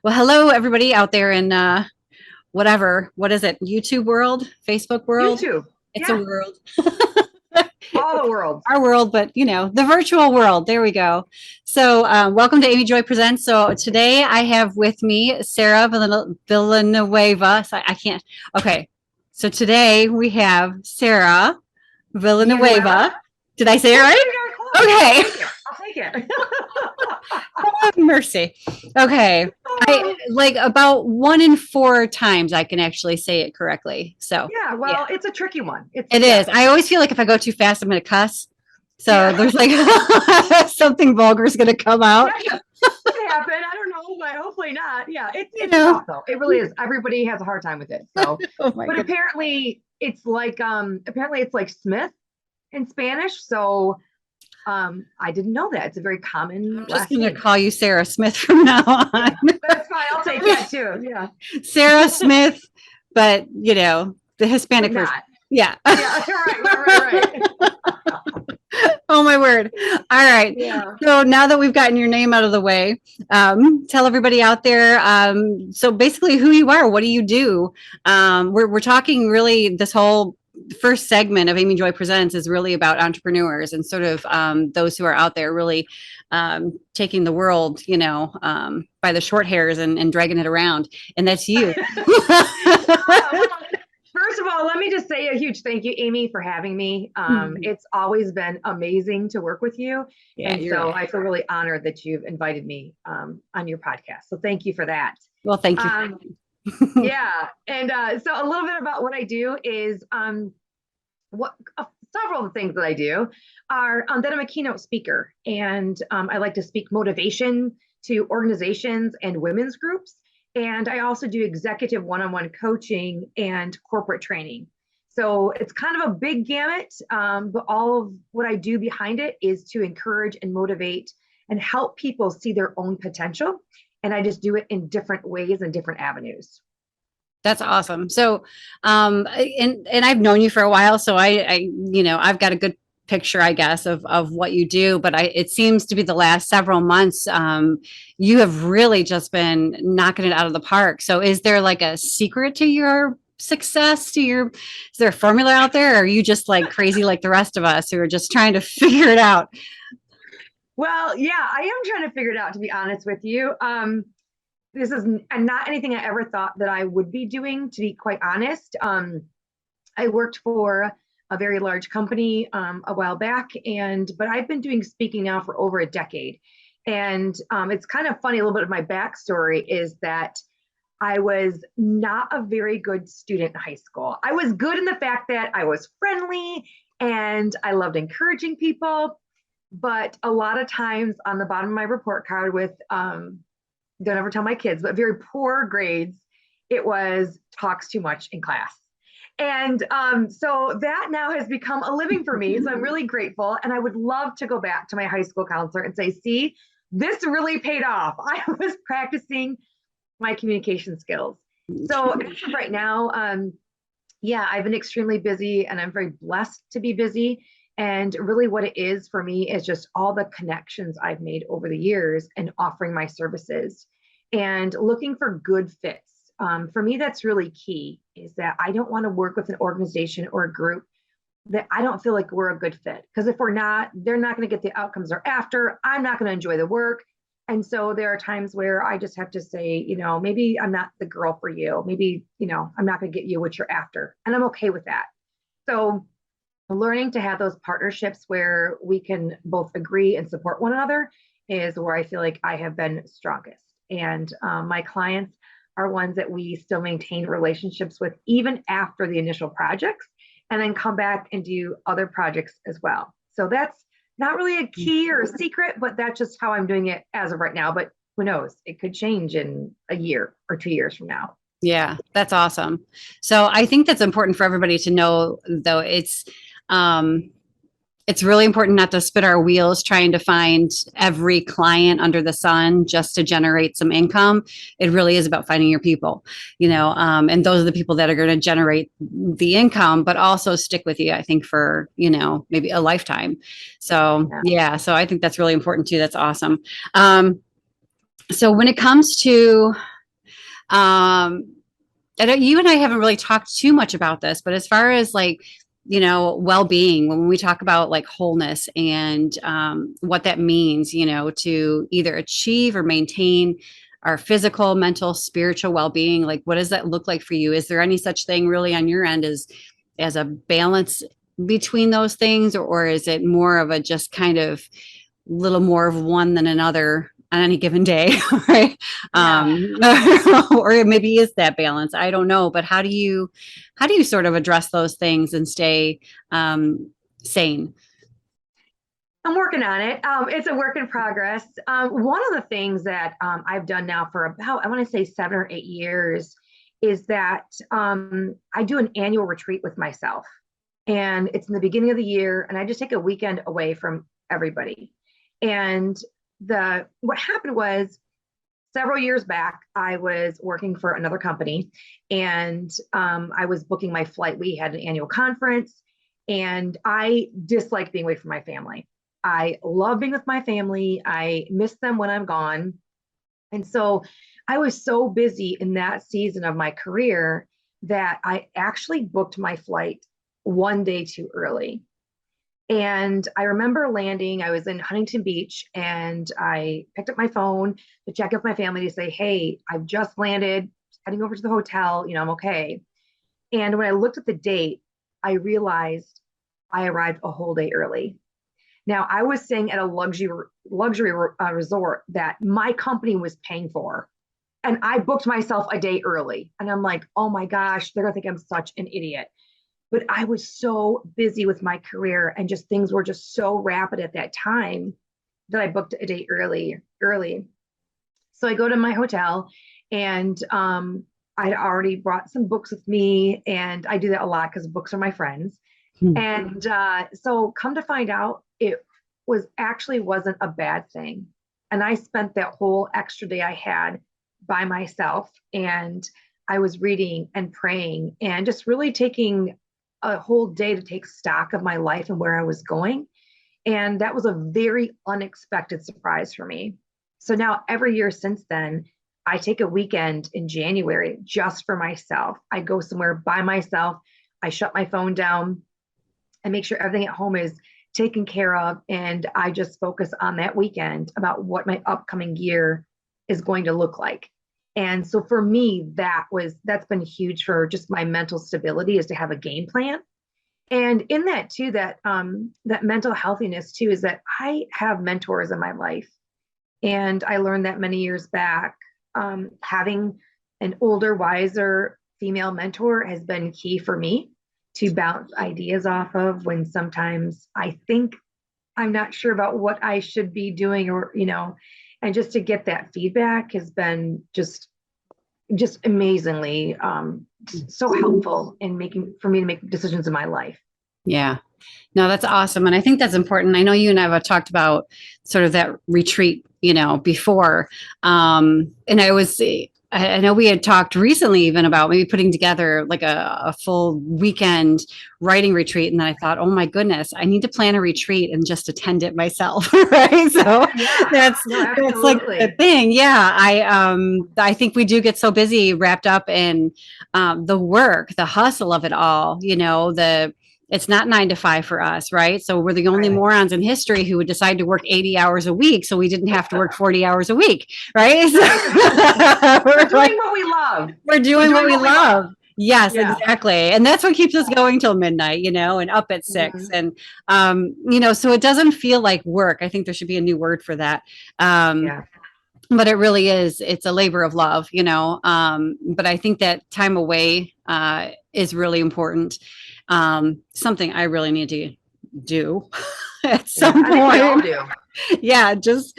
Well, hello everybody out there in what is it? YouTube world, Facebook world. YouTube. It's a Yeah, world. all It's the worlds. our world, but the virtual world. There we go. So, welcome to Amy Joy Presents. So today I have with me Sarah Villanueva. So I can't. Okay. So today we have Sarah Villanueva. Villanueva. Did I say it Yes, right? you got it close. Okay. I'll take it. Oh, mercy. Okay. I like about 1 in 4 times I can actually say it correctly. So Yeah, yeah, well, it's a tricky one. It's it yeah, is. I always feel like if I go too fast, I'm going to cuss. So yeah, there's like something vulgar is going to come out. yeah. It happen. I don't know, but hopefully not. Yeah, it's You it's know. tough though. It really is. Everybody has a hard time with it. So, Oh my but goodness. apparently it's like Smith in Spanish. So I didn't know that. It's a very I'm common just last going to name. call you Sarah Smith from now on. Yeah, that's fine. I'll take that too. Yeah, Sarah Smith, but the but Hispanic version. not. Yeah. Yeah, right. Oh my word. All right. Yeah. So now that we've gotten your name out of the way, tell everybody out there. So basically who you are, what do you do? We're talking really this whole first segment of Amy Joy Presents is really about entrepreneurs and sort of those who are out there really taking the world, by the short hairs and dragging it around. And that's you. Well, first of all, let me just say a huge thank you, Amy, for having me. It's always been amazing to work with you. Yeah, And you're so right. I feel really honored that you've invited me on your podcast. So thank you for that. Well, thank you. Um, yeah. And so a little bit about what I do is what several of the things that I do are that I'm a keynote speaker and I like to speak motivation to organizations and women's groups. And I also do executive one on one coaching and corporate training. So it's kind of a big gamut, but all of what I do behind it is to encourage and motivate and help people see their own potential. And I just do it in different ways and different avenues. That's awesome. So, and I've known you for a while, so I've got a good picture, I guess, of what you do. But it seems to be the last several months, you have really just been knocking it out of the park. So, is there like a secret to your success? Is there a formula out there, or are you just like crazy like the rest of us who are just trying to figure it out? Well, yeah, I am trying to figure it out, to be honest with you. This is not anything I ever thought that I would be doing, to be quite honest. I worked for a very large company a while back, but I've been doing speaking now for over a decade. And it's kind of funny, a little bit of my backstory is that I was not a very good student in high school. I was good in the fact that I was friendly and I loved encouraging people. But a lot of times on the bottom of my report card with don't ever tell my kids, but very poor grades, it was talks too much in class. And so that now has become a living for me. So I'm really grateful. And I would love to go back to my high school counselor and say, see, this really paid off. I was practicing my communication skills. So as of right now, yeah, I've been extremely busy and I'm very blessed to be busy. And really, what it is for me is just all the connections I've made over the years and offering my services and looking for good fits. For me, that's really key is that I don't want to work with an organization or a group that I don't feel like we're a good fit. Because if we're not, they're not going to get the outcomes they're after. I'm not going to enjoy the work. And so there are times where I just have to say, maybe I'm not the girl for you. Maybe, I'm not going to get you what you're after. And I'm okay with that. So learning to have those partnerships where we can both agree and support one another is where I feel like I have been strongest. And my clients are ones that we still maintain relationships with even after the initial projects and then come back and do other projects as well. So that's not really a key or a secret, but that's just how I'm doing it as of right now. But who knows? It could change in a year or 2 years from now. Yeah, that's awesome. So I think that's important for everybody to know, though. Um, it's really important not to spin our wheels trying to find every client under the sun just to generate some income. It really is about finding your people, and those are the people that are going to generate the income, but also stick with you, I think, for, maybe a lifetime. So, yeah, so I think that's really important too. That's awesome. So when it comes to Um, you and I haven't really talked too much about this, but as far as like, well-being, when we talk about like wholeness and what that means, to either achieve or maintain our physical, mental, spiritual well-being, like what does that look like for you? Is there any such thing really on your end as a balance between those things, or is it more of a just kind of little more of one than another on any given day, right? Yeah. Or maybe is that balance? I don't know. But how do you sort of address those things and stay sane? I'm working on it. It's a work in progress. One of the things that I've done now for about, I want to say 7 or 8 years, is that I do an annual retreat with myself. And it's in the beginning of the year, and I just take a weekend away from everybody. And what happened was several years back, I was working for another company, and I was booking my flight. We had an annual conference, and I dislike being away from my family. I love being with my family. I miss them when I'm gone. And so I was so busy in that season of my career that I actually booked my flight one day too early. And I remember landing, I was in Huntington Beach, and I picked up my phone to check with my family to say, hey, I've just landed, heading over to the hotel, I'm okay. And when I looked at the date, I realized I arrived a whole day early. Now, I was staying at a luxury resort that my company was paying for, and I booked myself a day early. And I'm like, oh my gosh, they're gonna think I'm such an idiot. But I was so busy with my career, and just things were just so rapid at that time that I booked a day early. So I go to my hotel, and I'd already brought some books with me, and I do that a lot because books are my friends. Hmm. And so come to find out, it wasn't a bad thing. And I spent that whole extra day I had by myself, and I was reading and praying and just really taking a whole day to take stock of my life and where I was going. And that was a very unexpected surprise for me. So now every year since then, I take a weekend in January just for myself. I go somewhere by myself. I shut my phone down. I make sure everything at home is taken care of. And I just focus on that weekend about what my upcoming year is going to look like. And so for me, that's been huge for just my mental stability, is to have a game plan. And in that too, that mental healthiness too, is that I have mentors in my life. And I learned that many years back. Having an older, wiser female mentor has been key for me to bounce ideas off of when sometimes I think I'm not sure about what I should be doing, or, and just to get that feedback has been just amazingly so helpful in making for me to make decisions in my life. Yeah. No, that's awesome. And I think that's important. I know you and I have talked about sort of that retreat, before. And I know we had talked recently even about maybe putting together like a full weekend writing retreat. And then I thought, oh my goodness, I need to plan a retreat and just attend it myself. Right. So Yeah, that's, no, that's like absolutely. the thing. Yeah. I think we do get so busy wrapped up in the work, the hustle of it all, it's not 9 to 5 for us, right? So we're the only Right. morons in history who would decide to work 80 hours a week so we didn't have to work 40 hours a week, right? So We're we're doing like, what we love. we're We're doing what doing we what we love. love. Yes, Yeah. exactly. And that's what keeps us going till midnight, and up at 6. Mhm. And, so it doesn't feel like work. I think there should be a new word for that. Yeah. But it really is, it's a labor of love, but I think that time away is really important. Something I really need to do at Yeah. some I think we all point. do. Yeah, just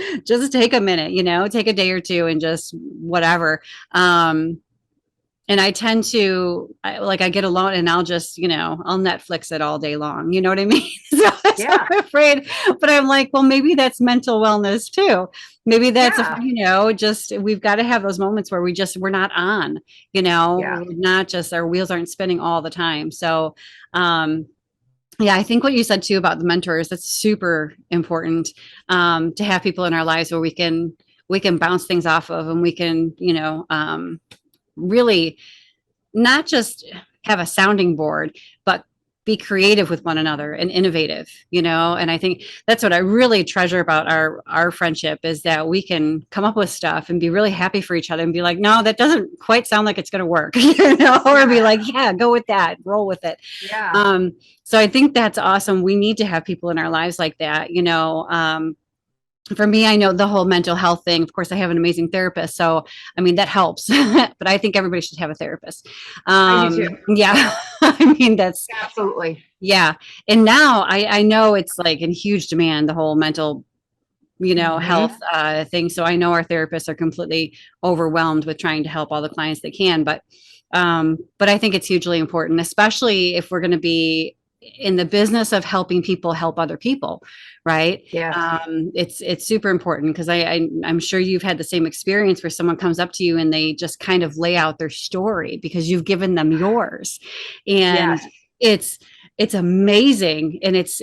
take a minute, take a day or two and just whatever. And I tend to I get alone and I'll just, I'll Netflix it all day long. You know what I mean? So Yeah. I'm afraid, but I'm like, well, maybe that's mental wellness too. Maybe that's, Yeah. just we've got to have those moments where we're not on, Yeah. we're not just, our wheels aren't spinning all the time. So, yeah, I think what you said too about the mentors, that's super important, to have people in our lives where we can bounce things off of, and we can, really not just have a sounding board, but be creative with one another and innovative, and I think that's what I really treasure about our friendship, is that we can come up with stuff and be really happy for each other and be like, no, that doesn't quite sound like it's going to work, or be like, yeah, go with that, roll with it. Yeah. So I think that's awesome. We need to have people in our lives like that, for me, I know the whole mental health thing. Of course, I have an amazing therapist, so I mean that helps. But I think everybody should have a therapist. I do too. Yeah, I mean that's Absolutely. yeah. And now I know it's like in huge demand, the whole mental health Hmm. thing. So I know our therapists are completely overwhelmed with trying to help all the clients they can. But I think it's hugely important, especially if we're going to be in the business of helping people help other people, right? Yes. It's super important, because I'm sure you've had the same experience where someone comes up to you and they just kind of lay out their story because you've given them yours, and Yes. it's it's amazing, and it's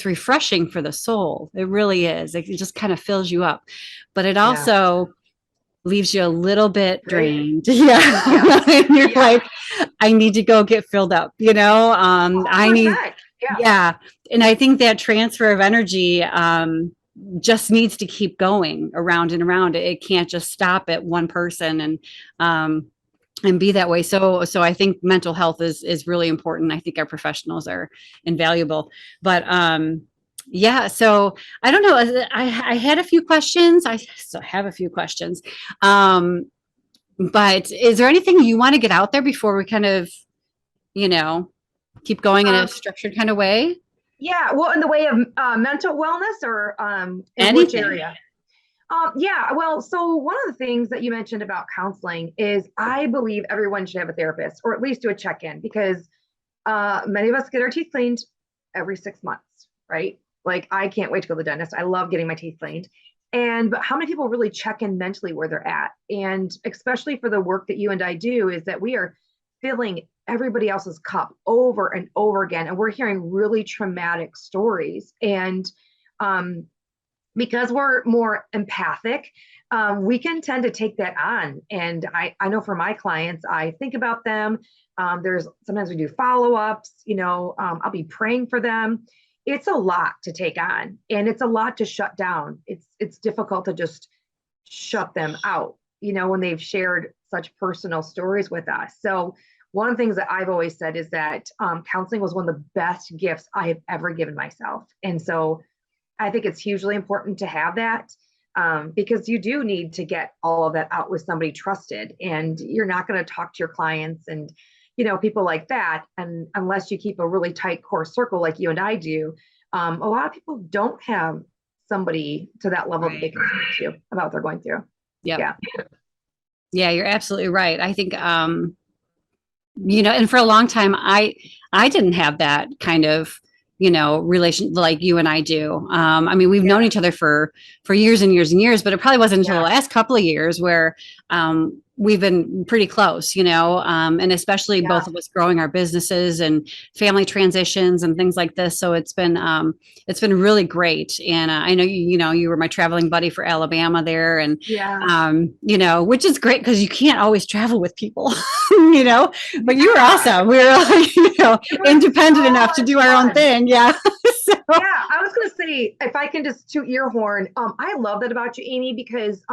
refreshing for the soul. It really is. It just kind of fills you up, but it Yeah. also leaves you a little bit Great. drained. Yeah. Yeah. And you're Yeah. like, I need to go get filled up, I need, 100%. Yeah. yeah. And I think that transfer of energy, just needs to keep going around and around. It can't just stop at one person, um, and be that way. So I think mental health is really important. I think our professionals are invaluable. But yeah, so I don't know. I had a few questions. I still have a few questions. Um, but is there anything you want to get out there before we kind of, you know, keep going in a Um, structured kind of way? yeah. Well, in the way of mental wellness, or in which Anything. area? Yeah, well, so one of the things that you mentioned about counseling is I believe everyone should have a therapist, or at least do a check-in, because many of us get our teeth cleaned every 6 months, right? Like, I can't wait to go to the dentist. I love getting my teeth cleaned. But how many people really check in mentally where they're at? And especially for the work that you and I do, is that we are filling everybody else's cup over and over again. And we're hearing really traumatic stories. And um, because we're more empathic, we can tend to take that on. And I know for my clients, I think about them. There's sometimes we do follow-ups, I'll be praying for them. It's a lot to take on, and it's a lot to shut down. It's difficult to just shut them out, when they've shared such personal stories with us. So one of the things that I've always said is that counseling was one of the best gifts I have ever given myself. And so I think it's hugely important to have that, because you do need to get all of that out with somebody trusted, and you're not going to talk to your clients and people like that, and unless you keep a really tight core circle like you and I do. A lot of people don't have somebody to that level that they Right. can speak to about what they're going through. Yep. Yeah. Yeah, you're absolutely right. I think, and for a long time, I didn't have that kind of, relation like you and I do. I mean, we've known Yeah. each other for years and years and years, but it probably wasn't until the Yeah. last couple of years where we've been pretty close, and especially Yeah. both of us growing our businesses and family transitions and things like this. So it's been really great. And I know you were my traveling buddy for Alabama there, and Yeah. which is great because you can't always travel with people, you know. But you were Yeah. awesome. We were like, It was independent so enough to much do our own fun. thing. Yeah. So, Yeah, I was going to say, if I can just toot your horn, I love that about you, Amy, because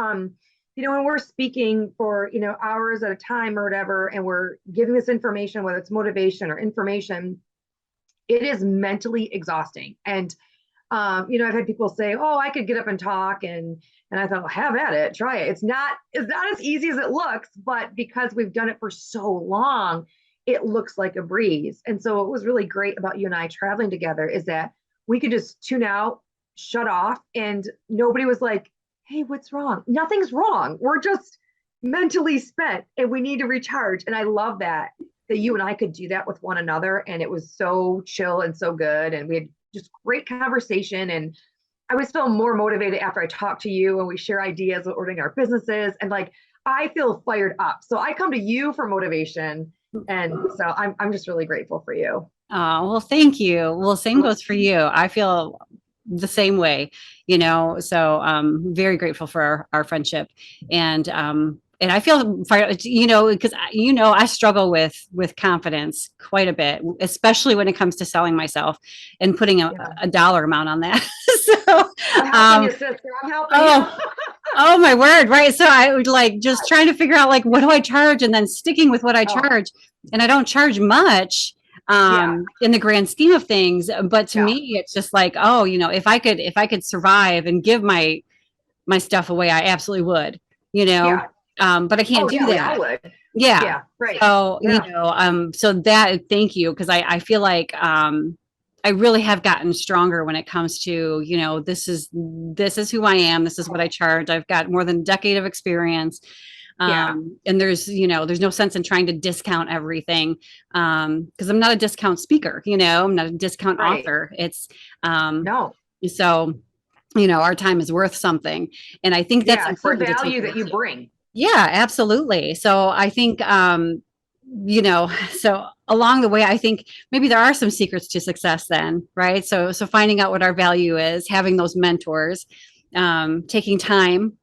when we're speaking for hours at a time or whatever, and we're giving this information, whether it's motivation or information, it is mentally exhausting. And I've had people say, "Oh, I could get up and talk," and I thought, well, have at it, try it. It's not as easy as it looks, but because we've done it for so long, it looks like a breeze. And so, what was really great about you and I traveling together is that we could just tune out, shut off, and nobody was like, "Hey, what's wrong?" Nothing's wrong. We're just mentally spent, and we need to recharge. And I love that you and I could do that with one another, and it was so chill and so good, and we had just great conversation. And I always feel more motivated after I talk to you and we share ideas of ordering our businesses. And like, I feel fired up. So I come to you for motivation. And so I'm just really grateful for you. well, thank you. Well, same goes for you. I feel the same way, so very grateful for our friendship. And and I feel, because I struggle with confidence quite a bit, especially when it comes to selling myself and putting Yeah. a dollar amount on that. So, I'm helping you, sister. I'm helping oh, you. oh my word, right? So I would like just trying to figure out like what do I charge, and then sticking with what I Oh, charge, and I don't charge much yeah, in the grand scheme of things. But to yeah, me, it's just like, oh, if I could survive and give my stuff away, I absolutely would, you know. yeah. But I can't Oh, do yeah, we that. all would. Yeah. Yeah, right. So, Yeah. so that, thank you. Cause I feel like, I really have gotten stronger when it comes to, this is who I am. This is what I charge. I've got more than a decade of experience. Yeah, And there's no sense in trying to discount everything. Cause I'm not a discount speaker, I'm not a discount right. author. Um, No. so, our time is worth something. And I think that's Yeah, it's the important to take value that you into. bring. Yeah, absolutely. So I think, so along the way, I think maybe there are some secrets to success then, right? So finding out what our value is, having those mentors, taking time,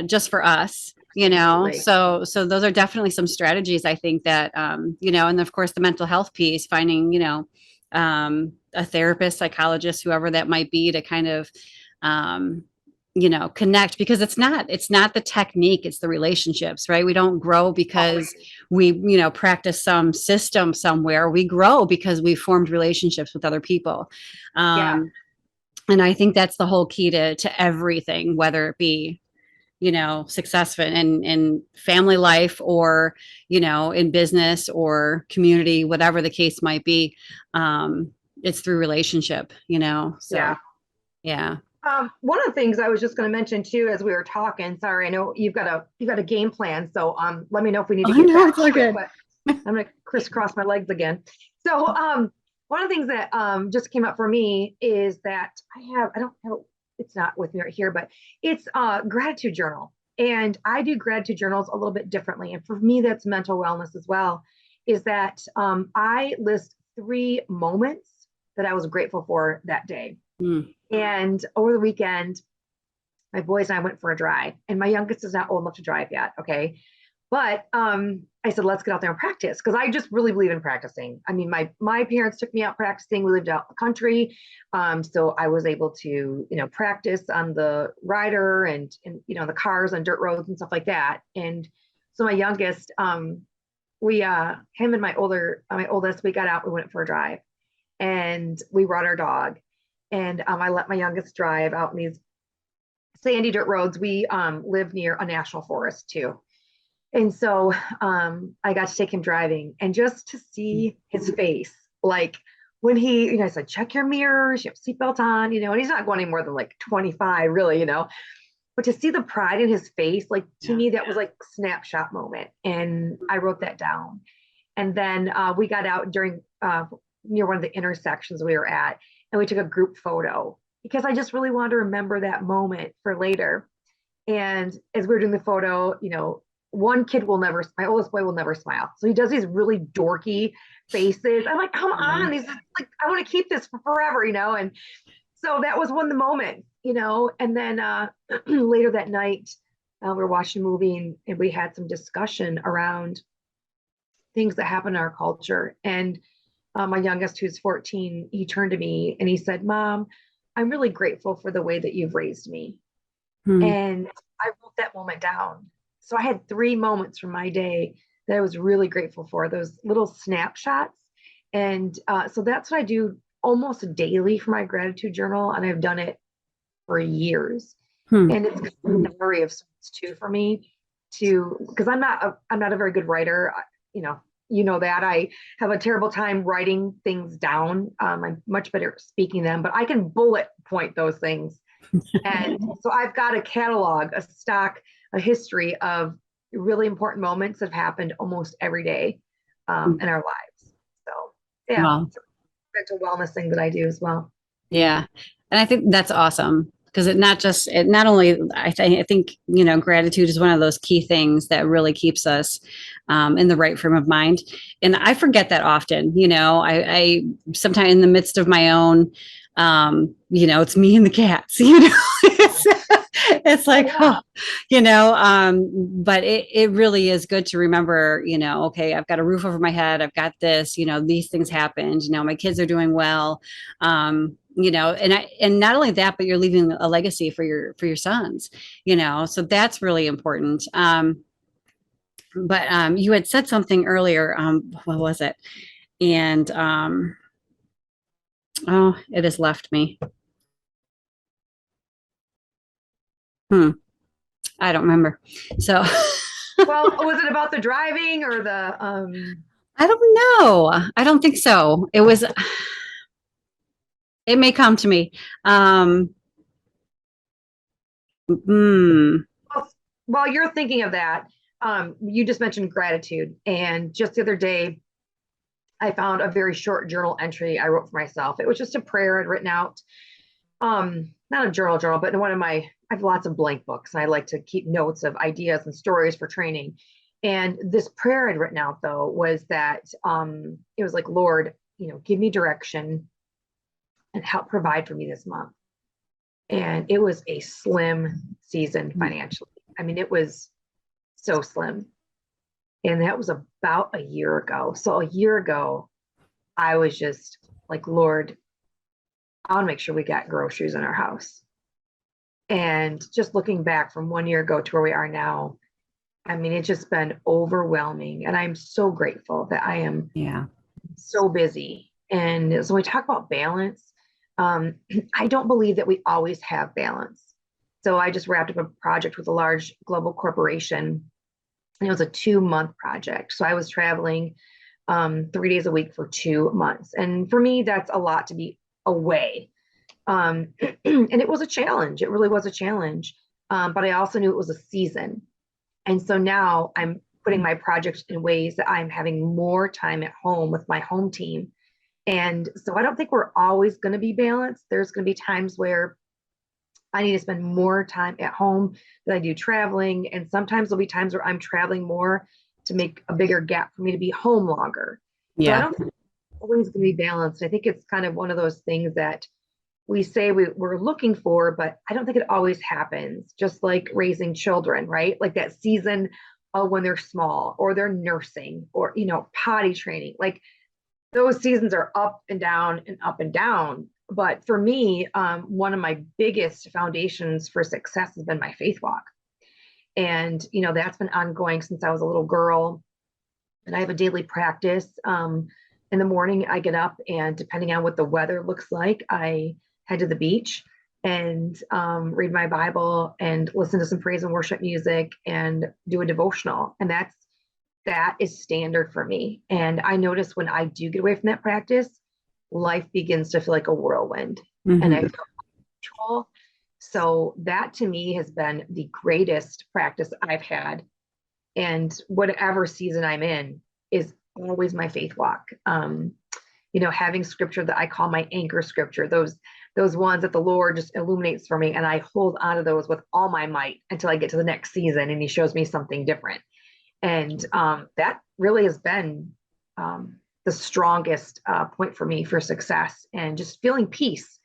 just for us, Absolutely. so those are definitely some strategies I think that, and of course the mental health piece, finding, a therapist, psychologist, whoever that might be, to kind of, um, connect, because it's not the technique, it's the relationships, right? We don't grow Always. because we, practice some system somewhere. We grow because we formed relationships with other people. Yeah. And I think that's the whole key to everything, whether it be, successful in family life, or, in business or community, whatever the case might be. It's through relationship, so Yeah. yeah. One of the things I was just going to mention too, as we were talking, sorry, I know you've got a game plan. So let me know if we need to Oh get no, back it's all to it, good. but I'm going to crisscross my legs again. So one of the things that just came up for me is that I don't have, it's not with me right here, but it's a gratitude journal. And I do gratitude journals a little bit differently. And for me, that's mental wellness as well, is that I list 3 moments that I was grateful for that day. Mm. And over the weekend, my boys and I went for a drive, and my youngest is not old enough to drive yet. Okay. But I said, let's get out there and practice, because I just really believe in practicing. I mean, my parents took me out practicing. We lived out in the country. So I was able to, practice on the rider and the cars on dirt roads and stuff like that. And so my youngest, him and my oldest, we got out, we went for a drive, and we brought our dog. And I let my youngest drive out in these sandy dirt roads. We live near a national forest too. And so I got to take him driving, and just to see his face, like when he, I said, check your mirrors, you have seatbelt on, and he's not going any more than like 25, really. But to see the pride in his face, like to me, that was like snapshot moment. And I wrote that down. And then we got out during near one of the intersections we were at, and we took a group photo, because I just really wanted to remember that moment for later. And as we were doing the photo, one kid my oldest boy will never smile. So he does these really dorky faces. I'm like, come on. He's like, I want to keep this for forever. And so that was one of the moments. And then later that night, we were watching a movie, and we had some discussion around things that happen in our culture. And my youngest, who's 14, he turned to me and he said, Mom, I'm really grateful for the way that you've raised me. Hmm. And I wrote that moment down. So I had 3 moments from my day that I was really grateful for, those little snapshots. And so that's what I do almost daily for my gratitude journal. And I've done it for years. Hmm. And it's kind of a memory of sorts too for me, because I'm not a very good writer. That I have a terrible time writing things down. I'm much better at speaking them, but I can bullet point those things. And so I've got a catalog, a stock, a history of really important moments that have happened almost every day in our lives. So yeah, Well, it's a mental wellness thing that I do as well. yeah. And I think that's awesome, because it not only, I think, gratitude is one of those key things that really keeps us, in the right frame of mind. And I forget that often, I sometimes in the midst of my own, it's me and the cats, It's Oh, like, yeah. oh, but it really is good to remember, okay, I've got a roof over my head. I've got this, these things happened, my kids are doing well. And not only that, but you're leaving a legacy for your sons, so that's really important. But you had said something earlier. What was it? And oh, it has left me. Hmm, I don't remember. So Well, was it about the driving or the I don't know. I don't think so. It may come to me. Um, mm, well, while you're thinking of that, you just mentioned gratitude. And just the other day, I found a very short journal entry I wrote for myself. It was just a prayer I'd written out. Not a journal, but in one of my, I have lots of blank books and I like to keep notes of ideas and stories for training. And this prayer I'd written out though was that it was like, Lord, give me direction and help provide for me this month. And it was a slim season financially. I mean, it was so slim. And that was about a year ago. So a year ago, I was just like, Lord, I want to make sure we got groceries in our house. And just looking back from 1 year ago to where we are now, I mean, it's just been overwhelming. And I'm so grateful that I am yeah. so busy. And so when we talk about balance, I don't believe that we always have balance. So I just wrapped up a project with a large global corporation. And it was a 2-month project. So I was traveling 3 days a week for 2 months. And for me, that's a lot to be away. And it was a challenge. It really was a challenge. But I also knew it was a season. And so now I'm putting my projects in ways that I'm having more time at home with my home team. And so I don't think we're always going to be balanced. There's going to be times where I need to spend more time at home than I do traveling. And sometimes there'll be times where I'm traveling more to make a bigger gap for me to be home longer. So I Yeah. don't think it's always going to be balanced. I think it's kind of one of those things that we say we're looking for, but I don't think it always happens. Just like raising children, right? Like that season of when they're small or they're nursing or, potty training. Like those seasons are up and down and up and down. But for me, one of my biggest foundations for success has been my faith walk. And, that's been ongoing since I was a little girl. And I have a daily practice. In the morning, I get up and depending on what the weather looks like, I head to the beach and read my Bible and listen to some praise and worship music and do a devotional. And that is standard for me. And I notice when I do get away from that practice, life begins to feel like a whirlwind and I Hmm. feel control. So that to me has been the greatest practice I've had. And whatever season I'm in is always my faith walk. Having scripture that I call my anchor scripture, those ones that the Lord just illuminates for me. And I hold on to those with all my might until I get to the next season and he shows me something different. And that really has been the strongest point for me for success and just feeling peace,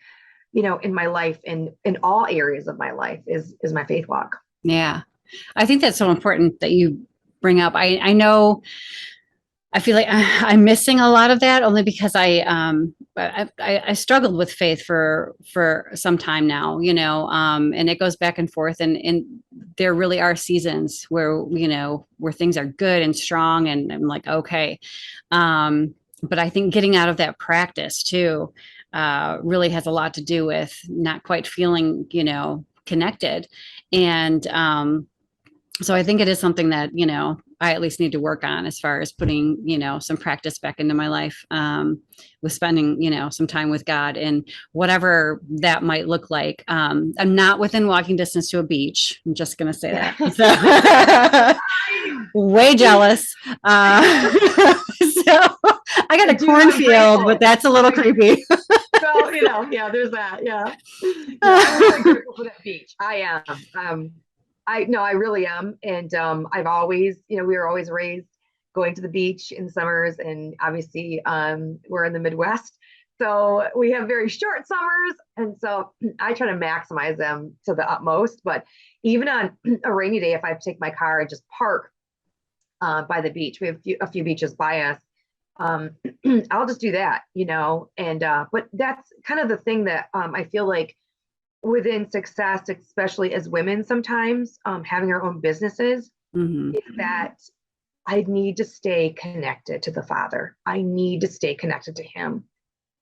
in my life and in all areas of my life is my faith walk. Yeah. I think that's so important that you bring up. I know I feel like I'm missing a lot of that only because I struggled with faith for some time now, and it goes back and forth, and there really are seasons where where things are good and strong, and I'm like okay, but I think getting out of that practice too really has a lot to do with not quite feeling connected, and so I think it is something that, I at least need to work on as far as putting, some practice back into my life, with spending, some time with God and whatever that might look like. I'm not within walking distance to a beach. I'm just going to say Yeah. that. So, way jealous. So I got a Dude, I'm cornfield, but grateful. that's a little creepy. Well, yeah, there's that. Yeah. No, I'm really grateful for that beach. I am. I no, I really am. And I've always, we were always raised going to the beach in summers, and obviously we're in the Midwest. So we have very short summers. And so I try to maximize them to the utmost. But even on a rainy day, if I take my car and just park by the beach, we have a few beaches by us. Um, I'll just do that, and but that's kind of the thing that I feel like within success, especially as women, sometimes having our own businesses, Hmm. is that I need to stay connected to the Father. I need to stay connected to Him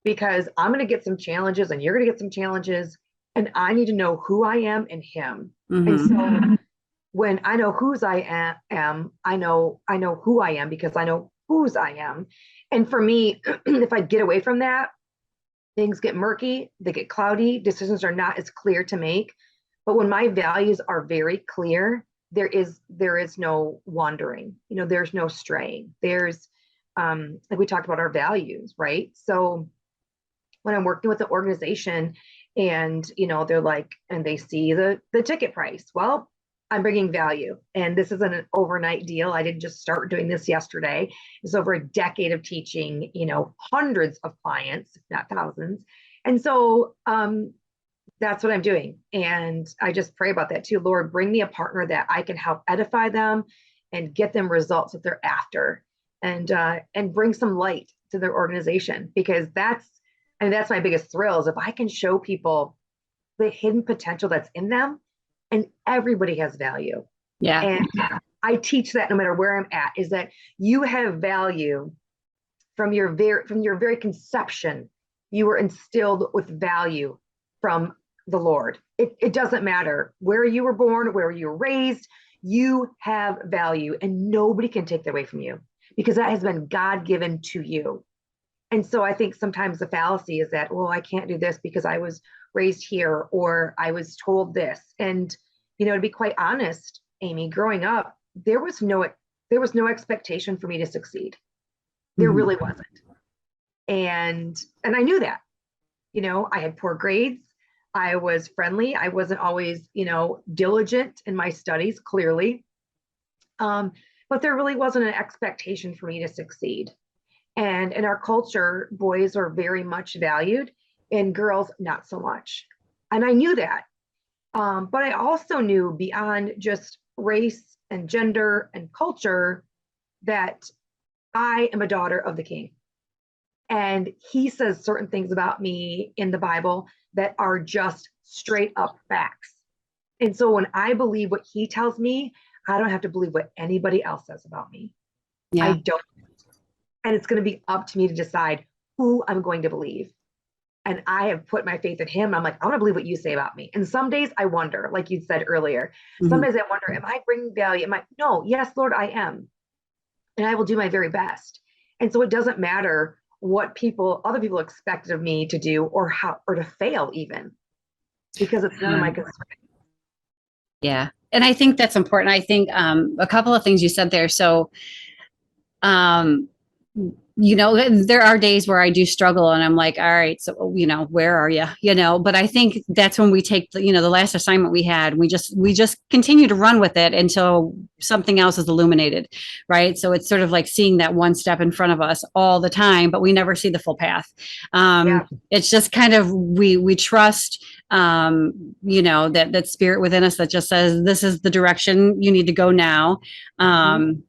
because I'm going to get some challenges and you're going to get some challenges. And I need to know who I am in Him. And Hmm. so when I know whose I am, I know who I am because I know whose I am. And for me, if I get away from that, things get murky, they get cloudy, decisions are not as clear to make. But when my values are very clear, there is no wandering, there's no straying. There's like we talked about our values, right? So when I'm working with an organization and they're like, and they see the ticket price, well, I'm bringing value, and this isn't an overnight deal. I didn't just start doing this yesterday. It's over a decade of teaching hundreds of clients, if not thousands. And so that's what I'm doing, and I just pray about that too. Lord, bring me a partner that I can help edify them and get them results that they're after, and bring some light to their organization, because that's my biggest thrill is if I can show people the hidden potential that's in them, and everybody has value. Yeah. And I teach that no matter where I'm at, is that you have value from your very conception. You were instilled with value from the Lord. It doesn't matter where you were born, where you were raised, you have value, and nobody can take that away from you because that has been God given to you. And so I think sometimes the fallacy is that, well, I can't do this because I was raised here or I was told this. And, to be quite honest, Amy, growing up, there was no expectation for me to succeed. There Hmm. really wasn't. And I knew that. I had poor grades. I was friendly. I wasn't always, diligent in my studies, clearly. But there really wasn't an expectation for me to succeed. And in our culture, boys are very much valued and girls not so much. And I knew that. But I also knew beyond just race and gender and culture that I am a daughter of the King. And He says certain things about me in the Bible that are just straight up facts. And so when I believe what He tells me, I don't have to believe what anybody else says about me. I Yeah. don't. And it's going to be up to me to decide who I'm going to believe. And I have put my faith in Him. I'm like, I want to believe what you say about me. And some days I wonder, like you said earlier, some Hmm. days I wonder, am I bringing value? No, yes, Lord, I am. And I will do my very best. And so it doesn't matter what other people expected of me to do or to fail even, because it's none of my concern. Yeah. And I think that's important. I think a couple of things you said there. So, um, there are days where I do struggle and I'm like, all right, so, where are you? But I think that's when we take the last assignment we had, we just continue to run with it until something else is illuminated. Right. So it's sort of like seeing that one step in front of us all the time, but we never see the full path. Yeah. It's just kind of, we trust, that spirit within us that just says, this is the direction you need to go now. Mhm.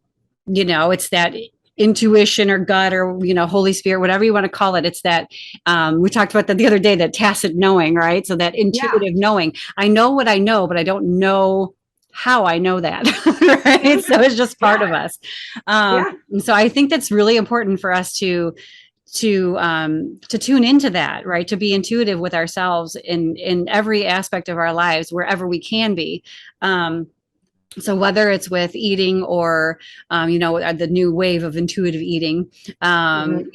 It's that intuition or gut or Holy Spirit, whatever you want to call it. It's that we talked about that the other day, that tacit knowing, right? So that Yeah. intuitive knowing. I know what I know, but I don't know how I know that. Right? Mhm. So it's just part Yeah. of us. Yeah. So I think that's really important for us to tune into that, right? To be intuitive with ourselves in every aspect of our lives, wherever we can be. So whether it's with eating or the new wave of intuitive eating, Mhm.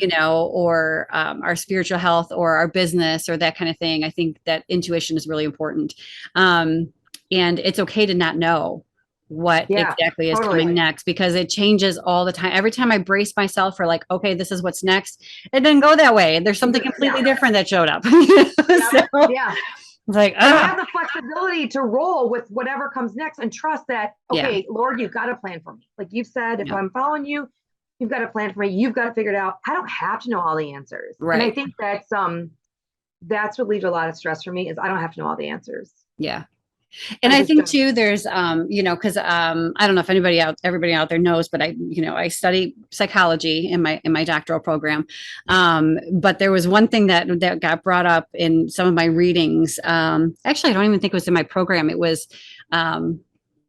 or our spiritual health or our business or that kind of thing, I think that intuition is really important. And it's okay to not know what Yeah. exactly is Totally. coming next, because it changes all the time. Every time I brace myself for like, okay, this is what's next, it didn't go that way, and there's something completely Yeah. different that showed up. Yeah. So Yeah. it's like, And oh have the flexibility to roll with whatever comes next and trust that, yeah, okay, Lord, you've got a plan for me. Like you've said, if yeah, I'm following you, you've got a plan for me, you've got to figure it out. I don't have to know all the answers. And I Right. think that's what leaves a lot of stress for me is I don't have to know all the answers. Yeah. And I I just think don't. too, there's, because I don't know if everybody out there knows, but I study psychology in my doctoral program. But there was one thing that got brought up in some of my readings. Actually, I don't even think it was in my program. It was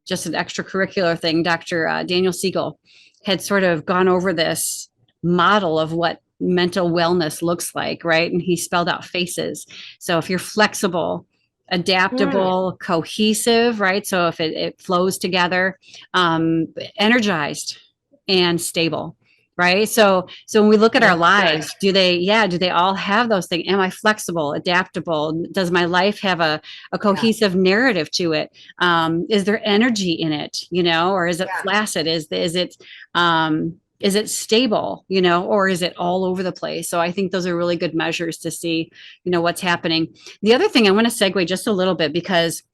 just an extracurricular thing. Dr. Daniel Siegel had sort of gone over this model of what mental wellness looks like, right? And he spelled out phases. So if you're flexible, Mm, adaptable, cohesive, right? So if it flows together, energized and stable, right? So when we look at our that's good. lives, do they all have those things? Am I flexible, adaptable? Does my life have a Yeah. cohesive narrative to it? Is there energy in it, or is it Yeah. flaccid? Is it stable, or is it all over the place? So I think those are really good measures to see, what's happening. The other thing I want to segue just a little bit because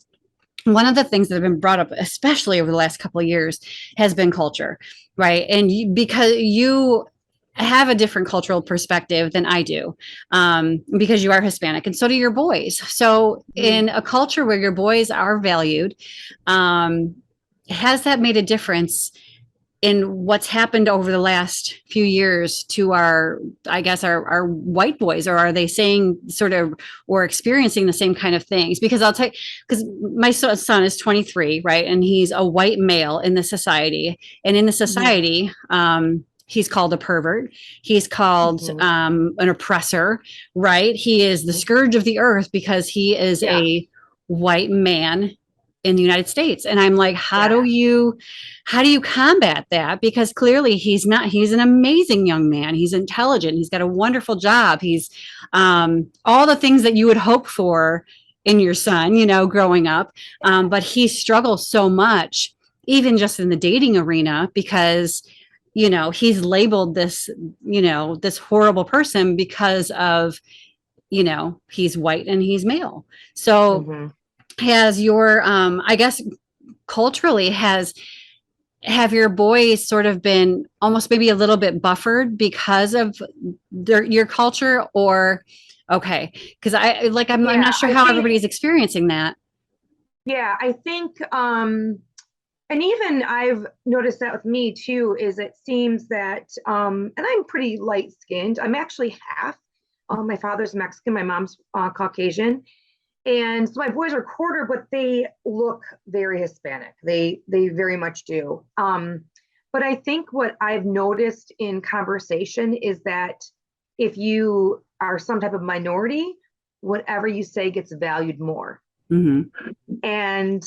one of the things that have been brought up, especially over the last couple of years, has been culture, right? And because you have a different cultural perspective than I do, because you are Hispanic, and so do your boys. So Mm. in a culture where your boys are valued, um, has that made a difference in what's happened over the last few years to I guess our white boys, or are they saying sort of or experiencing the same kind of things? Because I'll tell you, because my son is 23, right? And he's a white male in the society, and in the Mhm. society, he's called a pervert. He's called Mhm. an oppressor, right? He is the Mhm. scourge of the earth because he is Yeah. a white man in the United States. And I'm like, Yeah. how do you combat that? Because clearly he's an amazing young man. He's intelligent. He's got a wonderful job. He's all the things that you would hope for in your son, growing up. But he struggles so much, even just in the dating arena, because, he's labeled this horrible person because of, he's white and he's male. So Mhm. has your, I guess, culturally have your boys sort of been almost maybe a little bit buffered because of your culture, or okay, because I'm Yeah, not sure I how think, everybody's experiencing that. yeah, I think, and even I've noticed that with me too, is it seems that, and I'm pretty light skinned. I'm actually half. My father's Mexican, my mom's Caucasian. And so my boys are quarter, but they look very Hispanic. They very much do. But I think what I've noticed in conversation is that if you are some type of minority, whatever you say gets valued more. Hmm. And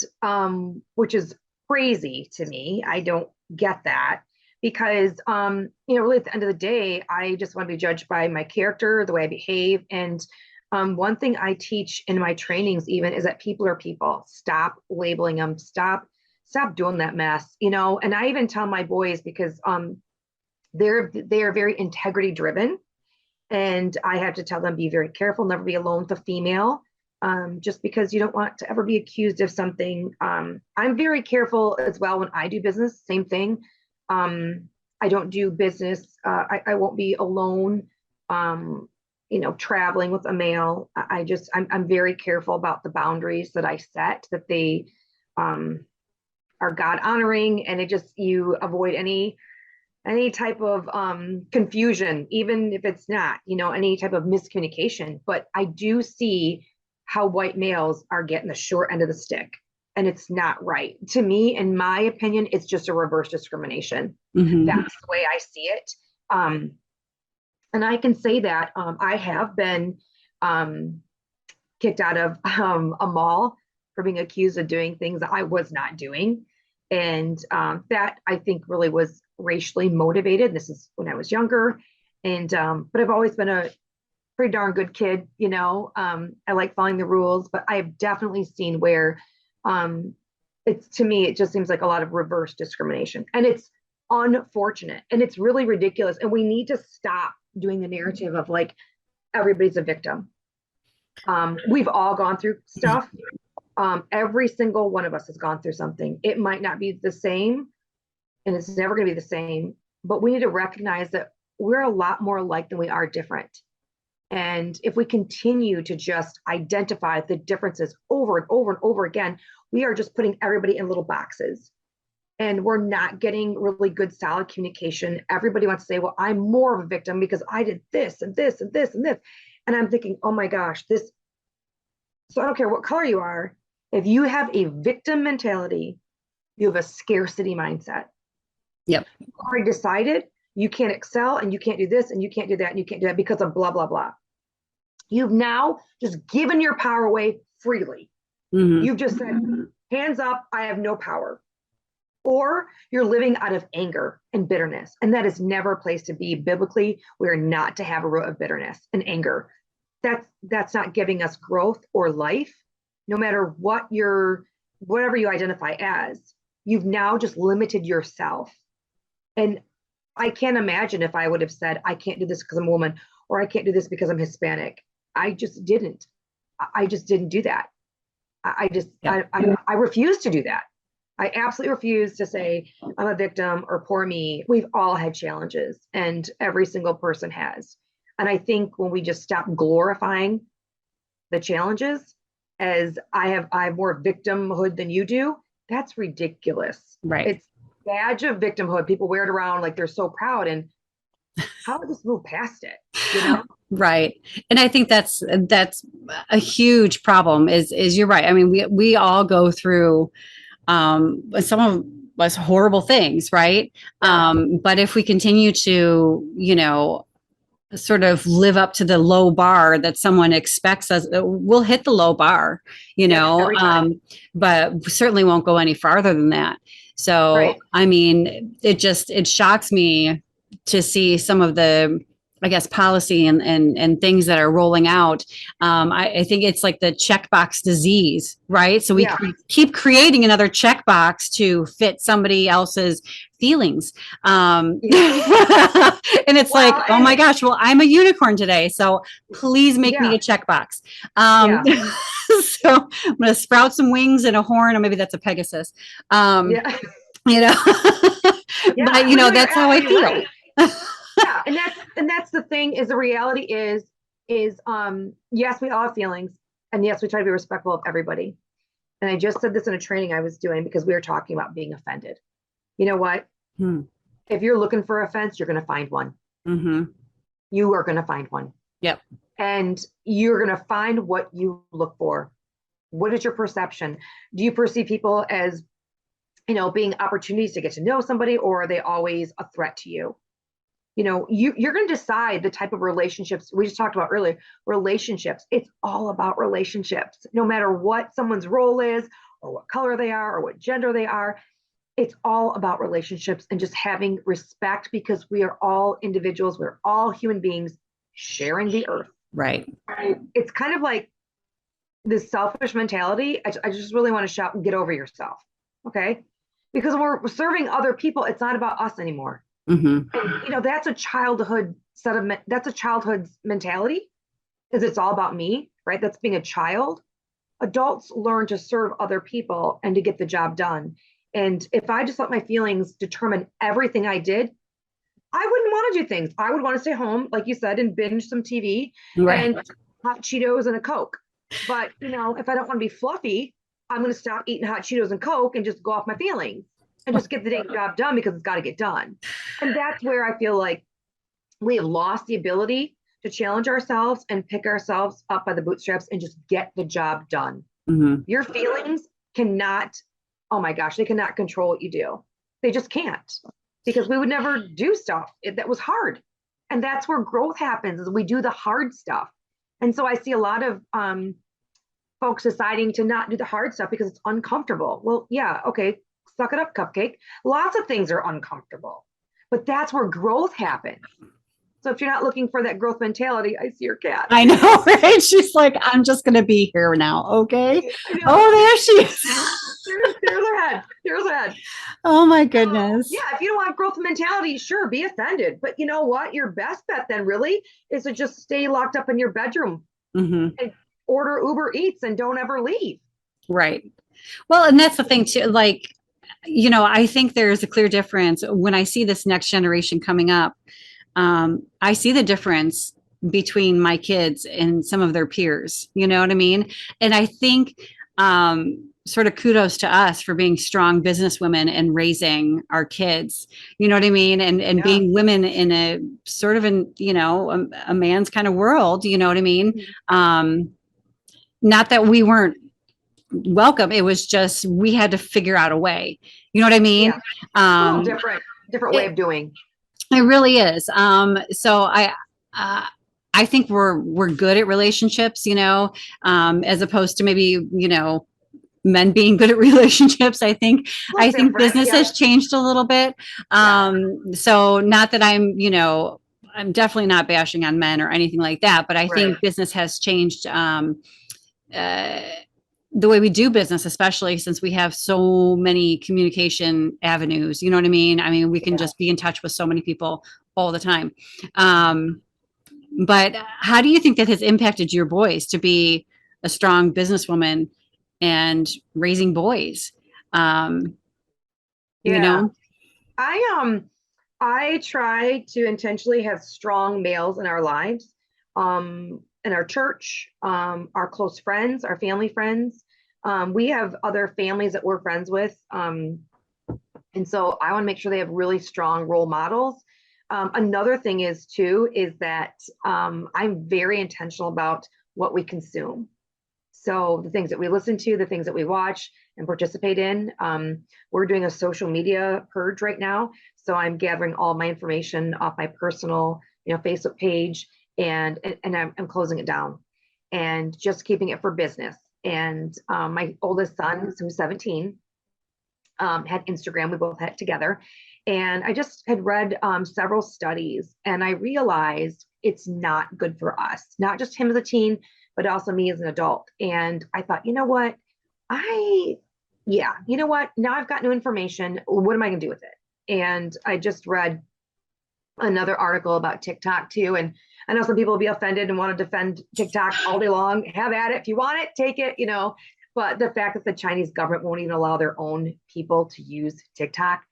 which is crazy to me. I don't get that because really at the end of the day, I just want to be judged by my character, the way I behave. And one thing I teach in my trainings even is that people are people. Stop labeling them. Stop doing that mess. And I even tell my boys because they are very integrity driven, and I have to tell them be very careful, never be alone with a female. Just because you don't want to ever be accused of something. I'm very careful as well when I do business. Same thing. I don't do business. I won't be alone. Traveling with a male. I'm very careful about the boundaries that I set. That they um, are God honoring, and it just you avoid any type of confusion, even if it's not, any type of miscommunication. But I do see how white males are getting the short end of the stick, and it's not right. To me, in my opinion, it's just a reverse discrimination. Hmm. That's the way I see it. Um, and I can say that I have been um, kicked out of a mall for being accused of doing things that I was not doing. And that I think really was racially motivated. This is when I was younger. And but I've always been a pretty darn good kid. I like following the rules, but I've definitely seen where um, it's to me, it just seems like a lot of reverse discrimination. And it's unfortunate and it's really ridiculous. And we need to stop doing the narrative of like everybody's a victim. We've all gone through stuff. Every single one of us has gone through something. It might not be the same, and it's never going to be the same. but we need to recognize that we're a lot more alike than we are different. And if we continue to just identify the differences over and over and over again, we are just putting everybody in little boxes. And we're not getting really good, solid communication. Everybody wants to say, well, I'm more of a victim because I did this and this and this and this. And I'm thinking, oh my gosh, this. So I don't care what color you are. If you have a victim mentality, you have a scarcity mindset. Yep. You've already decided you can't excel and you can't do this and you can't do that and you can't do that because of blah, blah, blah. You've now just given your power away freely. Mm-hmm. You've just said, hands up, I have no power. Or you're living out of anger and bitterness. And that is never a place to be. Biblically, we are not to have a root of bitterness and anger. That's not giving us growth or life, no matter whatever you identify as. You've now just limited yourself. And I can't imagine if I would have said, I can't do this because I'm a woman, or I can't do this because I'm Hispanic. I just didn't. I just didn't do that. I refuse to do that. I absolutely refuse to say I'm a victim or poor me. We've all had challenges, and every single person has. And I think when we just stop glorifying the challenges as I have more victimhood than you do, that's ridiculous. Right. It's a badge of victimhood. People wear it around like they're so proud, and how to just move past it, you know? Right. And I think that's a huge problem is you're right. I mean, we all go through some of us horrible things, right? But if we continue to, sort of live up to the low bar that someone expects us, we'll hit the low bar, but certainly won't go any farther than that. So, right. I mean, it shocks me to see some of the, I guess, policy and things that are rolling out. I think it's like the checkbox disease, right? So we keep creating another checkbox to fit somebody else's feelings. And it's like, oh my gosh, well, I'm a unicorn today. So please make me a checkbox. So I'm going to sprout some wings and a horn, or maybe that's a Pegasus. But that's how I feel. Right. Yeah, and that's the thing. Is the reality is yes, we all have feelings, and yes, we try to be respectful of everybody. And I just said this in a training I was doing because we were talking about being offended. You know what? If you're looking for offense, you're going to find one. Mm-hmm. You are going to find one. Yep. And you're going to find what you look for. What is your perception? Do you perceive people as, being opportunities to get to know somebody, or are they always a threat to you? You're going to decide the type of relationships we just talked about earlier. Relationships. It's all about relationships. No matter what someone's role is, or what color they are, or what gender they are, it's all about relationships and just having respect, because we are all individuals. We're all human beings sharing the earth. Right. It's kind of like this selfish mentality. I just really want to shout and get over yourself. Okay. Because when we're serving other people, it's not about us anymore. Mm-hmm. And, that's a childhood mentality, is it's all about me, right? That's being a child. Adults learn to serve other people and to get the job done. And if I just let my feelings determine everything I did, I wouldn't want to do things. I would want to stay home, like you said, and binge some TV and hot Cheetos and a Coke. But, if I don't want to be fluffy, I'm going to stop eating hot Cheetos and Coke and just go off my feelings and just get the dang job done, because it's got to get done. And that's where I feel like we have lost the ability to challenge ourselves and pick ourselves up by the bootstraps and just get the job done. Mm-hmm. Your feelings cannot, oh my gosh, they cannot control what you do. They just can't, because we would never do stuff that was hard. And that's where growth happens, is we do the hard stuff. And so I see a lot of folks deciding to not do the hard stuff because it's uncomfortable. Well, yeah, okay, suck it up, cupcake. Lots of things are uncomfortable, but that's where growth happens. So if you're not looking for that growth mentality, I see your cat. I know, right? She's like, I'm just going to be here now. Okay. Oh, there she is. There's her head. There's her head. Oh my goodness. Yeah. If you don't want growth mentality, sure, be offended. But you know what? Your best bet then really is to just stay locked up in your bedroom and order Uber Eats and don't ever leave. Right. Well, and that's the thing too. Like, I think there's a clear difference when I see this next generation coming up. I see the difference between my kids and some of their peers. You know what I mean? And I think sort of kudos to us for being strong businesswomen and raising our kids. You know what I mean? And Yeah. being women in a sort of a man's kind of world. You know what I mean? Not that we weren't welcome. It was just we had to figure out a way. You know what I mean? Yeah. A little Um, different way it, of doing. it really is. So uh, I think we're good at relationships, as opposed to maybe, men being good at relationships. A I little think different. business Yeah. has changed a little bit. Yeah. So not that I'm definitely not bashing on men or anything like that, but I Right. think business has changed. Uh, the way we do business, especially since we have so many communication avenues. You know what I mean? I mean, we can Yeah. just be in touch with so many people all the time. But how do you think that has impacted your boys to be a strong businesswoman and raising boys? Um, you Yeah. know? I try to intentionally have strong males in our lives, in our church, our close friends, our family friends. We have other families that we're friends with. And so I want to make sure they have really strong role models. Another thing is that I'm very intentional about what we consume. So the things that we listen to, the things that we watch and participate in. We're doing a social media purge right now. So I'm gathering all my information off my personal, Facebook page, and I'm closing it down and just keeping it for business. And my oldest son, who's 17, had Instagram. We both had it together. And I just had read several studies, and I realized it's not good for us, not just him as a teen, but also me as an adult. And I thought, you know what? Now I've got new information. What am I going to do with it? And I just read another article about TikTok too. And I know some people will be offended and want to defend TikTok all day long. Have at it. If you want it, take it. But the fact that the Chinese government won't even allow their own people to use TikTok,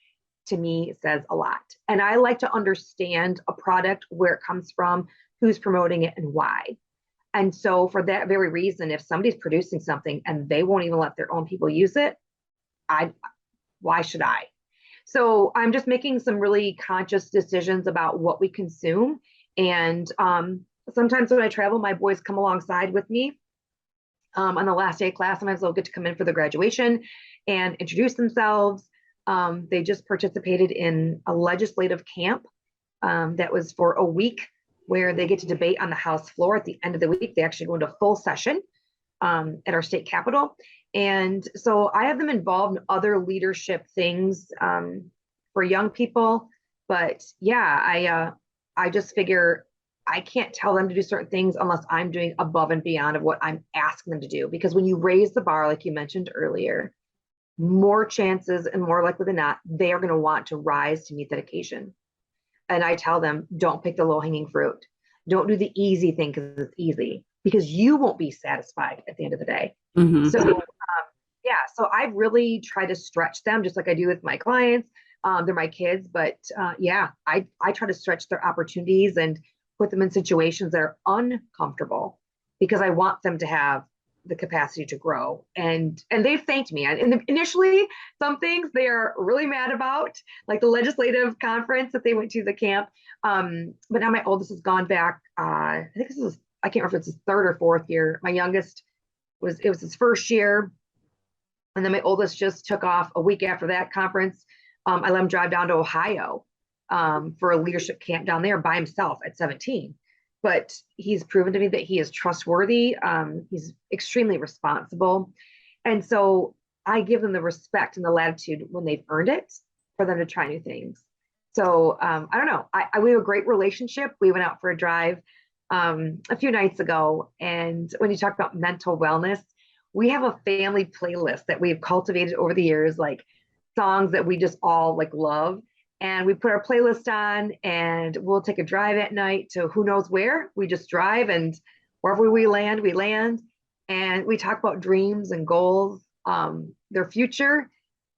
to me, says a lot. And I like to understand a product, where it comes from, who's promoting it, and why. And so, for that very reason, if somebody's producing something and they won't even let their own people use it, I why should I? So I'm just making some really conscious decisions about what we consume. And sometimes when I travel, my boys come alongside with me on the last day of class. Sometimes they'll get to come in for the graduation and introduce themselves. They just participated in a legislative camp that was for a week, where they get to debate on the House floor. At the end of the week, they actually go into full session at our state capitol. And so I have them involved in other leadership things for young people. But yeah, I just figure I can't tell them to do certain things unless I'm doing above and beyond of what I'm asking them to do. Because when you raise the bar, like you mentioned earlier, more chances and more likely than not, they are going to want to rise to meet that occasion. And I tell them, don't pick the low hanging fruit. Don't do the easy thing because it's easy, because you won't be satisfied at the end of the day. Mm-hmm. So, so I really try to stretch them just like I do with my clients. They're my kids, but I try to stretch their opportunities and put them in situations that are uncomfortable, because I want them to have the capacity to grow. And they've thanked me. And initially, some things they are really mad about, like the legislative conference that they went to, the camp. But now my oldest has gone back. I think I can't remember if it's his third or fourth year. My youngest was his first year. And then my oldest just took off a week after that conference. I let him drive down to Ohio for a leadership camp down there by himself at 17. But he's proven to me that he is trustworthy. He's extremely responsible. And so I give them the respect and the latitude when they've earned it for them to try new things. So I don't know. We have a great relationship. We went out for a drive a few nights ago. And when you talk about mental wellness, we have a family playlist that we've cultivated over the years, like songs that we just all like love. And we put our playlist on, and we'll take a drive at night to who knows where. We just drive, and wherever we land, we land. And we talk about dreams and goals, their future.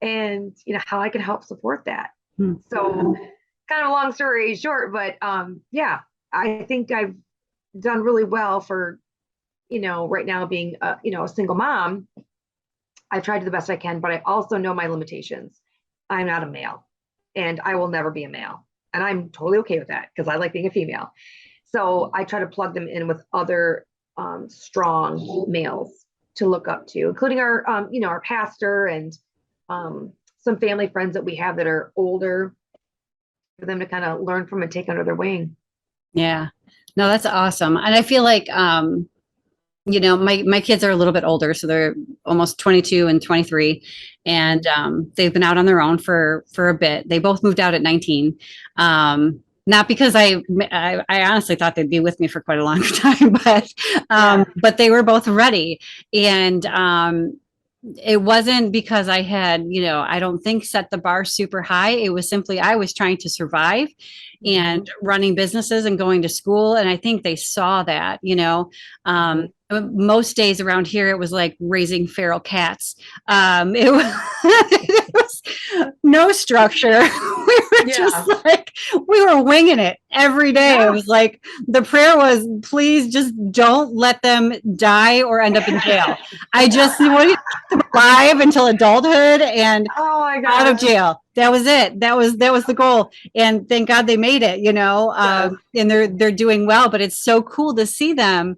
and how I can help support that. Hmm. So kind of a long story short, but yeah, I think I've done really well for, right now being a single mom. I've tried to the best I can, but I also know my limitations. I'm not a male, and I will never be a male. And I'm totally okay with that because I like being a female. So I try to plug them in with other strong males to look up to, including our pastor and some family friends that we have that are older, for them to kind of learn from and take under their wing. Yeah. No, that's awesome. And I feel like, my kids are a little bit older, so they're almost 22 and 23, and they've been out on their own for a bit. They both moved out at 19. Not because I honestly thought they'd be with me for quite a long time, but they were both ready. And it wasn't because I had, I don't think set the bar super high. It was simply I was trying to survive and running businesses and going to school. And I think they saw that, most days around here, it was like raising feral cats. It was no structure. We were just like, we were winging it every day. It was like, the prayer was, please just don't let them die or end up in jail. I just want to keep them alive until adulthood and out of jail. That was it. That was the goal. And thank God they made it, and they're doing well, but it's so cool to see them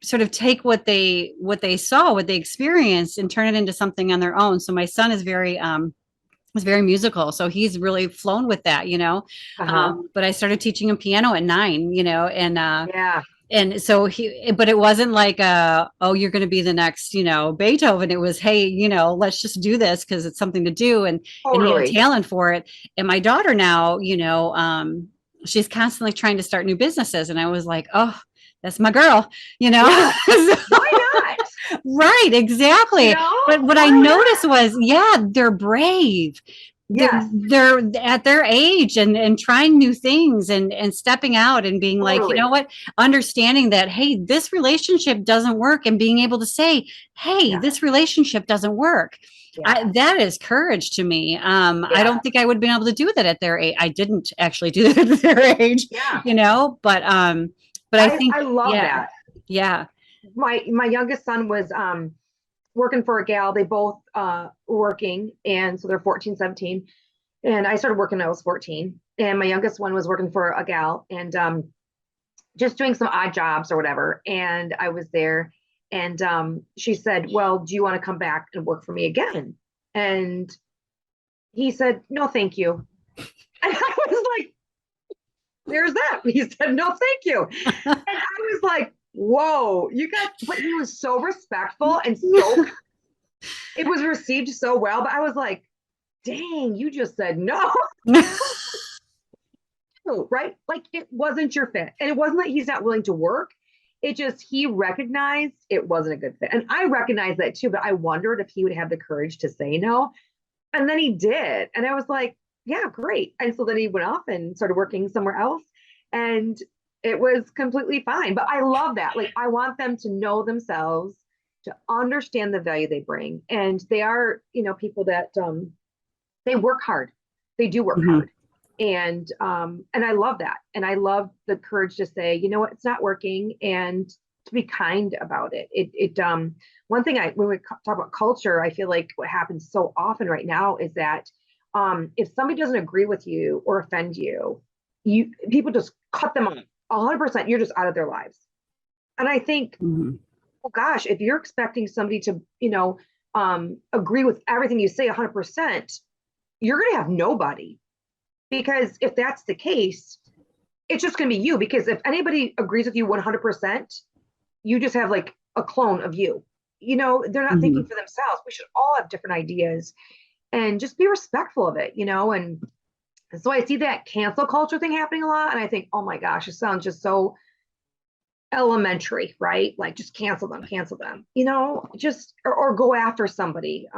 sort of take what they saw, what they experienced, and turn it into something on their own. So my son is very musical, so he's really flown with that, but I started teaching him piano at 9, and so but it wasn't like, oh, you're going to be the next, Beethoven. It was, hey, let's just do this because it's something to do, and he had a talent for it. And my daughter now, she's constantly trying to start new businesses, and I was like, oh, that's my girl, Yeah. Why not? Right, exactly. But what I noticed was, they're brave. They're at their age and trying new things and stepping out and being like, you know what, understanding that, hey, this relationship doesn't work, and being able to say, hey, this relationship doesn't work. That is courage to me. I don't think I would have been able to do that at their age. I didn't actually do that at their age, but I think I love that. Yeah. My youngest son was working for a gal. They both working, and so they're 14, 17. And I started working when I was 14. And my youngest one was working for a gal and just doing some odd jobs or whatever. And I was there, and she said, well, do you want to come back and work for me again? And he said, no, thank you. And I was like, there's that. He said, no, thank you. And I was like, whoa, but he was so respectful and it was received so well. But I was like, dang, you just said no. Right? Like, it wasn't your fit. And it wasn't that he's not willing to work. It just, he recognized it wasn't a good fit. And I recognized that too, but I wondered if he would have the courage to say no. And then he did. And I was like, yeah, great. And so then he went off and started working somewhere else, and it was completely fine. But I love that. Like, I want them to know themselves, to understand the value they bring. And they are, people that they work hard. They do work hard. And I love that. And I love the courage to say, you know what, it's not working, and to be kind about it. One thing when we talk about culture, I feel like what happens so often right now is that if somebody doesn't agree with you or offend you, people just cut them off 100%. You're just out of their lives. And I think, oh gosh, if you're expecting somebody to, agree with everything you say 100%, you're going to have nobody. Because if that's the case, it's just going to be you. Because if anybody agrees with you 100%, you just have like a clone of you. They're not thinking for themselves. We should all have different ideas and just be respectful of it, and so I see that cancel culture thing happening a lot. And I think, oh my gosh, it sounds just so elementary, right? Like, just cancel them, just, or go after somebody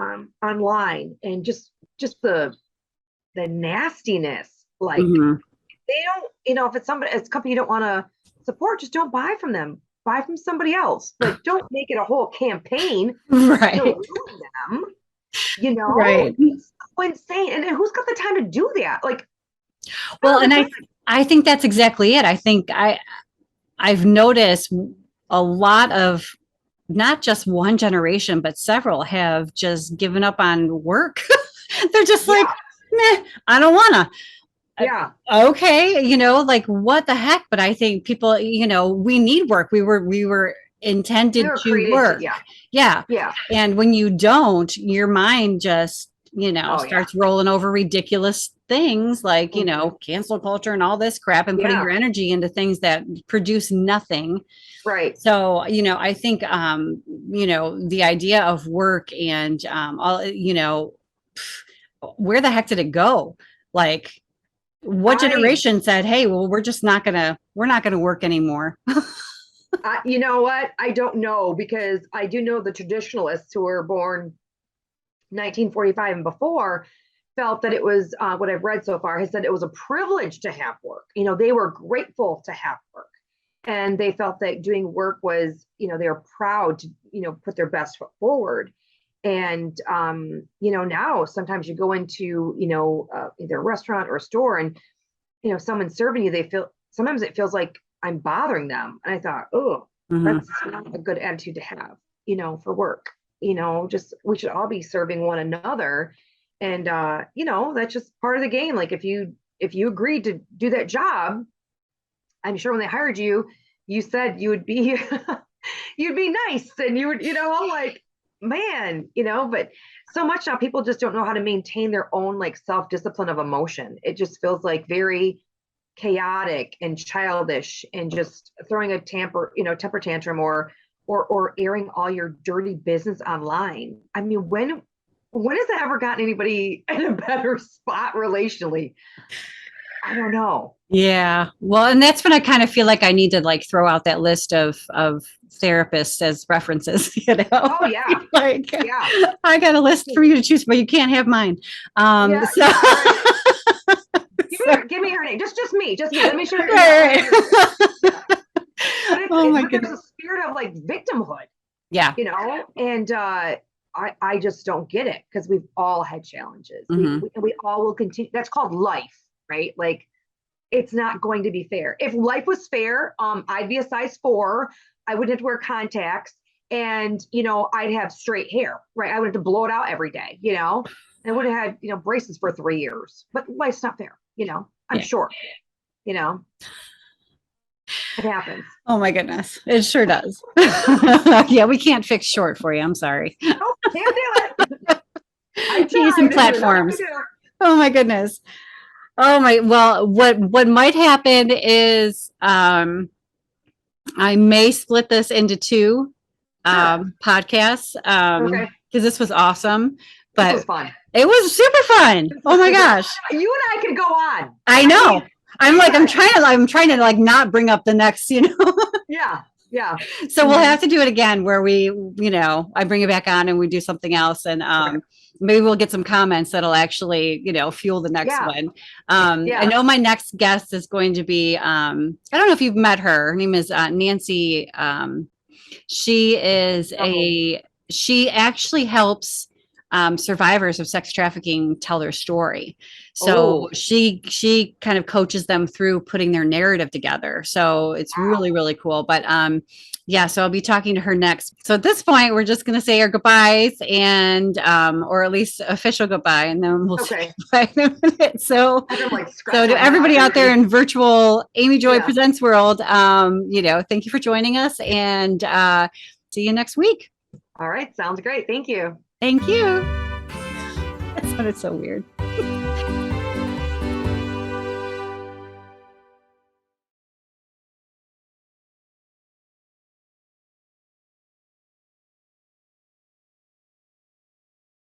online, and just the nastiness. Like, they don't, if it's a company you don't want to support, just don't buy from them. Buy from somebody else. But don't make it a whole campaign right to ruin them. you know? Right. It's so insane. And who's got the time to do that? Like, Well, and I think that's exactly it. I think I've noticed a lot of not just one generation, but several have just given up on work. They're just like, yeah, meh, I don't wanna. yeah, Okay, like what the heck? But I think people, we need work. We were we intended were to created to, work. yeah, Yeah. yeah. And when you don't, your mind just, Oh, yeah. starts rolling over ridiculous things like, Mhm. cancel culture and all this crap and putting Yeah, your energy into things that produce nothing. right. So, I think, the idea of work and all, where the heck did it go? Like, what I, generation said, "Hey, well, we're not gonna work anymore." you know what? I don't know because I do know the traditionalists who were born 1945 and before felt that it was what I've read so far has said it was a privilege to have work. They were grateful to have work. And they felt that doing work was, they were proud to, put their best foot forward. And, now sometimes you go into, either a restaurant or a store and, someone's serving you, sometimes it feels like I'm bothering them. And I thought, oh, Mhm. that's not a good attitude to have, for work. Just we should all be serving one another. And that's just part of the game. Like if you agreed to do that job, I'm sure when they hired you, you said you would be you'd be nice and you would, like, man, but so much now people just don't know how to maintain their own like self-discipline of emotion. It just feels like very chaotic and childish and just throwing a temper tantrum or airing all your dirty business online. I mean, when has that ever gotten anybody in a better spot relationally? I don't know. Yeah. Well, and that's when I kind of feel like I need to like throw out that list of therapists as references, Oh yeah. Like Yeah. I got a list for you to choose, but you can't have mine. Yeah, So, yeah, right. so Give me her name. Just me. Just me. Let me share. right, right. Yeah. But Oh my but there's a goodness. spirit of like victimhood, Yeah. and I just don't get it because we've all had challenges. Hmm. We all will continue. That's called life, right? Like it's not going to be fair. If life was fair, I'd be a size 4. I wouldn't have to wear contacts, and I'd have straight hair, right? I would have to blow it out every day, and I would have had braces for 3 years. But life's not fair, I'm Yeah. sure, you know, it happens. Oh my goodness. It sure does. Yeah, we can't fix short for you. I'm sorry. Nope, can't do it. I Teas and tried. There's nothing to platforms. do. Oh my goodness. Oh my, well, what might happen is I may split this into two Sure. podcasts Okay. because this was awesome, This was but fun. it was super fun. This Oh was my super. gosh. You and I could go on. I I know. mean, I'm trying to like not bring up the next, yeah, yeah. So we'll Mhm. have to do it again where I bring it back on and we do something else and Okay. maybe we'll get some comments that'll actually, fuel the next Yeah, one. I yeah. know my next guest is going to be I don't know if you've met her. Her name is Nancy. She is No. she actually helps survivors of sex trafficking tell their story. So Oh, she kind of coaches them through putting their narrative together. So it's wow. really, really cool. But yeah, so I'll be talking to her next. So at this point, we're just going to say our goodbyes and or at least official goodbye, and then we'll say Okay. goodbye in a minute. So I can like so scratch to my head everybody out there already. in virtual Amy Joy Yeah. Presents world, thank you for joining us and see you next week. All right. Sounds great. Thank you. Thank you. That sounded so weird.